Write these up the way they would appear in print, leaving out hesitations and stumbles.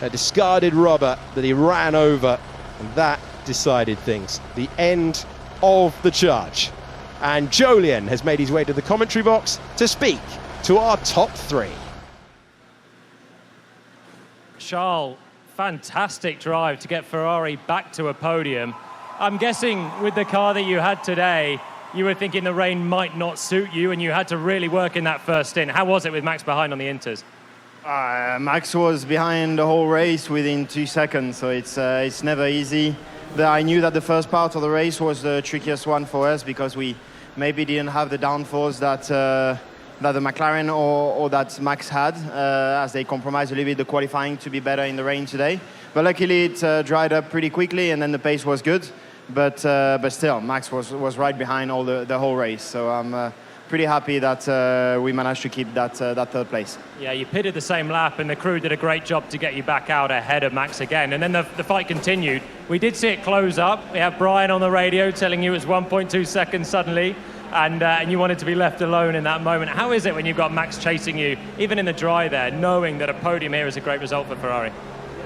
a discarded rubber that he ran over, and that decided things. The end of the charge. And Jolien has made his way to the commentary box to speak to our top three. Charles, fantastic drive to get Ferrari back to a podium. I'm guessing with the car that you had today, you were thinking the rain might not suit you and you had to really work in that first stint. How was it with Max behind on the Inters? Max was behind the whole race within 2 seconds, so it's never easy. But I knew that the first part of the race was the trickiest one for us because we maybe didn't have the downforce that the McLaren or that Max had, as they compromised a little bit the qualifying to be better in the rain today. But luckily it dried up pretty quickly and then the pace was good. But still, Max was right behind all the whole race. So I'm pretty happy that we managed to keep that third place. Yeah, you pitted the same lap and the crew did a great job to get you back out ahead of Max again. And then the fight continued. We did see it close up. We have Brian on the radio telling you it was 1.2 seconds suddenly. And you wanted to be left alone in that moment. How is it when you've got Max chasing you, even in the dry there, knowing that a podium here is a great result for Ferrari?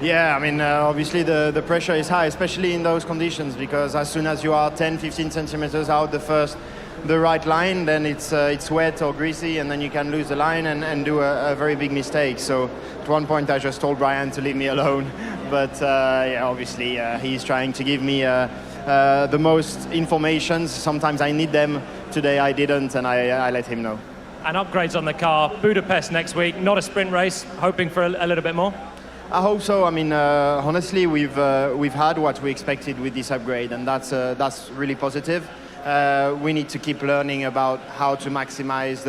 Yeah, I mean, obviously the pressure is high, especially in those conditions, because as soon as you are 10, 15 centimeters out the right line, then it's wet or greasy, and then you can lose the line and do a very big mistake. So at one point I just told Brian to leave me alone, but yeah, obviously he's trying to give me the most information. Sometimes I need them. Today I didn't, and I let him know. And upgrades on the car, Budapest next week, not a sprint race, hoping for a little bit more? I hope so. I mean, honestly, we've had what we expected with this upgrade, and that's really positive. We need to keep learning about how to maximize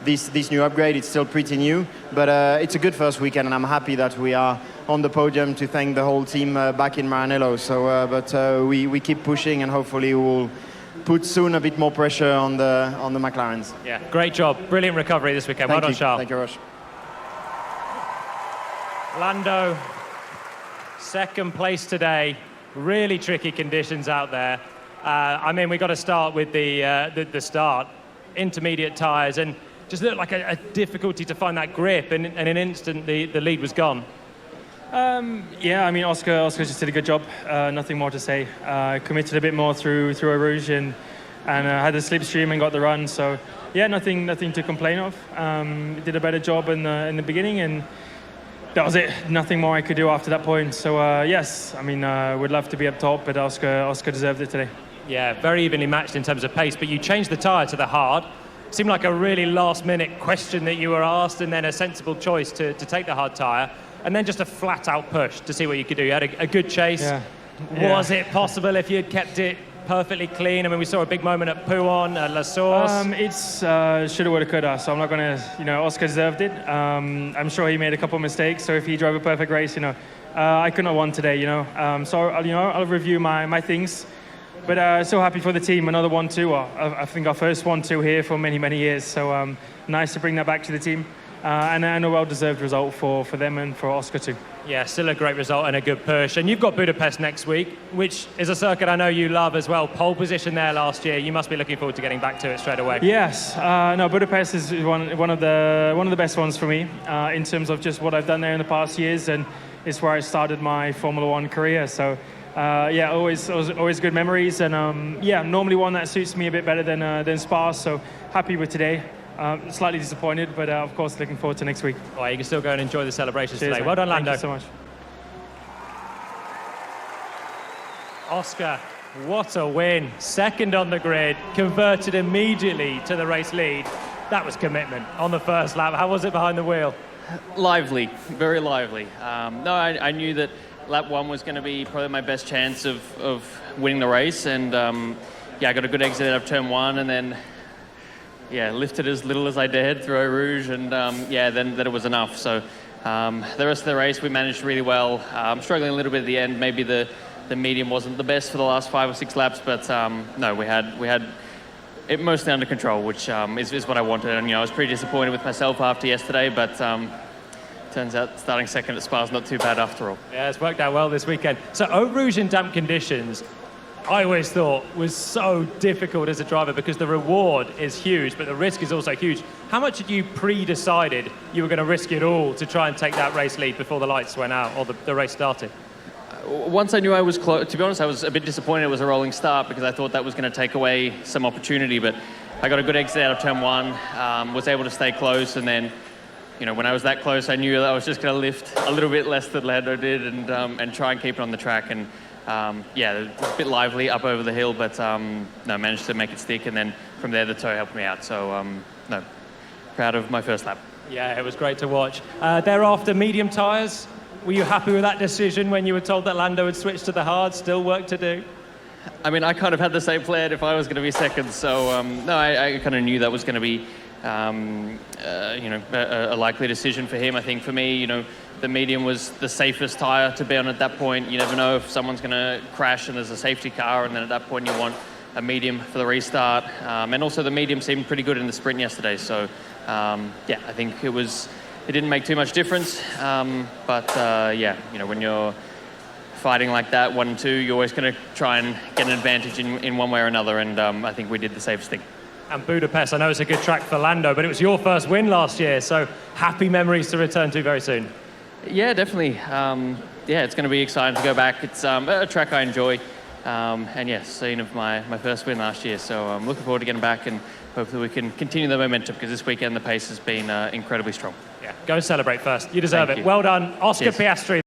this new upgrade. It's still pretty new, but it's a good first weekend, and I'm happy that we are on the podium to thank the whole team back in Maranello. So, but we keep pushing, and hopefully we'll put soon a bit more pressure on the McLarens. Yeah, great job. Brilliant recovery this weekend. Well done, Charles. Thank you, Rush. Lando, second place today. Really tricky conditions out there. I mean, we got to start with the start. Intermediate tyres, and just looked like a difficulty to find that grip, and in an instant the lead was gone. Yeah, I mean, Oscar just did a good job. Nothing more to say. Committed a bit more through Eau Rouge and had the slipstream and got the run. So yeah, nothing to complain of. Did a better job in the beginning, and that was it. Nothing more I could do after that point. So yes, I mean, would love to be up top, but Oscar deserved it today. Yeah, very evenly matched in terms of pace, but you changed the tyre to the hard. Seemed like a really last-minute question that you were asked, and then a sensible choice to take the hard tyre, and then just a flat-out push to see what you could do. You had a good chase. Yeah. Was it possible if you had kept it perfectly clean? I mean, we saw a big moment at Pouhon, La Source. It's shoulda, woulda, coulda, so I'm not going to, Oscar deserved it. I'm sure he made a couple of mistakes, so if he drove a perfect race, I couldn't have won today, So, I'll review my things. But so happy for the team, another 1-2. I think our first 1-2 here for many, many years. So nice to bring that back to the team. And a well-deserved result for them and for Oscar too. Yeah, still a great result and a good push. And you've got Budapest next week, which is a circuit I know you love as well. Pole position there last year. You must be looking forward to getting back to it straight away. Yes. No, Budapest is one of the best ones for me in terms of just what I've done there in the past years, and it's where I started my Formula One career. So. Yeah, always good memories, and yeah, normally one that suits me a bit better than Spa. So happy with today. Slightly disappointed, but of course looking forward to next week. Oh, you can still go and enjoy the celebrations Cheers, today. mate. Well done, Lando. Thank you so much. Oscar, what a win! Second on the grid, converted immediately to the race lead. That was commitment on the first lap. How was it behind the wheel? Lively, very lively. No, I knew that lap one was going to be probably my best chance of winning the race, and yeah, I got a good exit out of turn one, and then yeah, lifted as little as I dared through Eau Rouge, and yeah, then it was enough. So the rest of the race we managed really well. Struggling a little bit at the end. Maybe the medium wasn't the best for the last 5 or 6 laps, but no, we had it mostly under control, which is what I wanted. And I was pretty disappointed with myself after yesterday, but turns out starting second at Spa is not too bad after all. Yeah, it's worked out well this weekend. So Eau Rouge in damp conditions, I always thought was so difficult as a driver because the reward is huge, but the risk is also huge. How much had you pre-decided you were going to risk it all to try and take that race lead before the lights went out or the race started? Once I knew I was close, to be honest, I was a bit disappointed it was a rolling start because I thought that was going to take away some opportunity, but I got a good exit out of turn one, was able to stay close, and then, you know, when I was that close, I knew that I was just going to lift a little bit less than Lando did and try and keep it on the track. And yeah, it was a bit lively up over the hill, but no, managed to make it stick, and then from there the tow helped me out. So no, proud of my first lap. Yeah, it was great to watch. Thereafter, medium tyres. Were you happy with that decision when you were told that Lando had switched to the hard? Still work to do? I mean, I kind of had the same plan if I was going to be second. So no, I kind of knew that was going to be you know, a likely decision for him. I think for me, you know, the medium was the safest tyre to be on at that point. You never know if someone's going to crash and there's a safety car, and then at that point you want a medium for the restart. And also the medium seemed pretty good in the sprint yesterday. So yeah, I think it didn't make too much difference. But yeah, you know, when you're fighting like that, 1 and 2, you're always going to try and get an advantage in one way or another. And I think we did the safest thing. And Budapest, I know it's a good track for Lando, but it was your first win last year, so happy memories to return to very soon. Yeah, definitely. Yeah, it's going to be exciting to go back. It's a track I enjoy, and yes, scene of my first win last year. So I'm looking forward to getting back, and hopefully we can continue the momentum, because this weekend the pace has been incredibly strong. Yeah, go and celebrate first. You deserve Thank it. you. Well done, Oscar Cheers. Piastri.